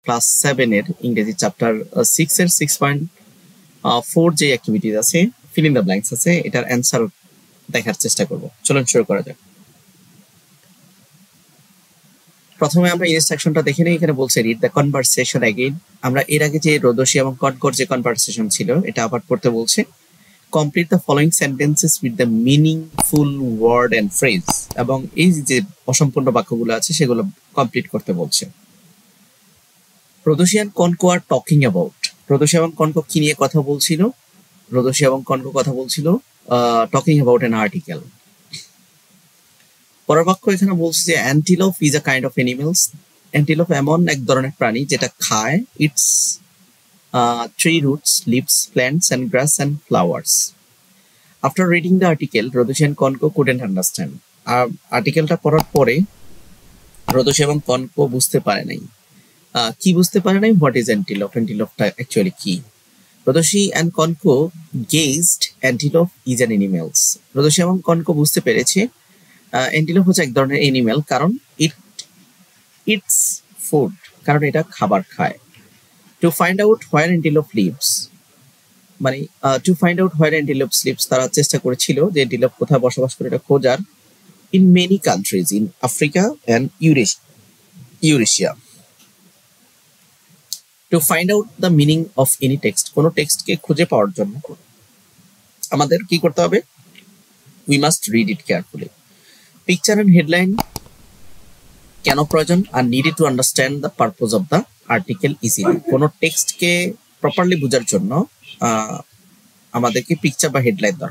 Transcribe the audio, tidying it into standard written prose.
Class 7 এর ইংরেজি chapter 6 এর 6.4 যে অ্যাক্টিভিটিজ আছে, ফিল ইন দ্য ব্ল্যাঙ্কস আছে, এটার অ্যান্সার দেখার চেষ্টা করব। চলুন শুরু করা যাক। প্রথমে আমরা এই সেকশনটা দেখে নিই। এখানে বলছে রিড দ্য কনভারসেশন অ্যাগেইন। আমরা এর আগে যে রোদসী এবং কনকর যে কনভারসেশন ছিল এটা আবার পড়তে বলছে। Complete the following sentences with the meaningful word and phrase, এবং এই যে অসম্পূর্ণ বাক্যগুলো আছে সেগুলো কমপ্লিট করতে বলছে। Rodoshi and Konko are talking about. Rodoshi এবং কনকো কি নিয়ে কথা বলছিল? রোদসী এবং কনকো কথা বলছিল টকিং অ্যাবাউট অ্যান আর্টিকেল। পরের বাক্য এখানে বলছে যে antelope is a kind of animals. Antelope এমন এক ধরনের প্রাণী যেটা খায় its tree roots, leaves, plants and grass and flowers. After reading the article Rodoshi and Konko couldn't understand. আর আর্টিকেলটা পড়ার পরে রোদসী এবং কনকো বুঝতে পারে নাই। কি বুঝতে পারে নাই? What is antelope? অ্যান্টিলোপটা অ্যাকচুয়ালি কি? Rodoshi and Konko guessed antelope is an animals. Rodoshi এবং কনকো বুঝতে পেরেছে অ্যান্টিলোপ হচ্ছে এক ধরনের অ্যানিমেল, কারণ ইটস ফুড, কারণ এটা খাবার খায়। To find out where antelope lives, মানে to find out where antelope lives, তারা চেষ্টা করেছিল যে অ্যান্টিলোপ কোথায় বসবাস করে এটা খোঁজার। In many countries in Africa and Eurasia. Two find out the meaning of any text, কোনো টেক্সটকে খুঁজে পাওয়ার জন্য আমাদের কি করতে হবে? We must read it carefully. Picture and headline কেন প্রয়োজন? Are needed to understand the purpose of the article easily. কোনো টেক্সটকে প্রপারলি বোঝার জন্য আমাদেরকে পিকচার বা হেডলাইন দরকার।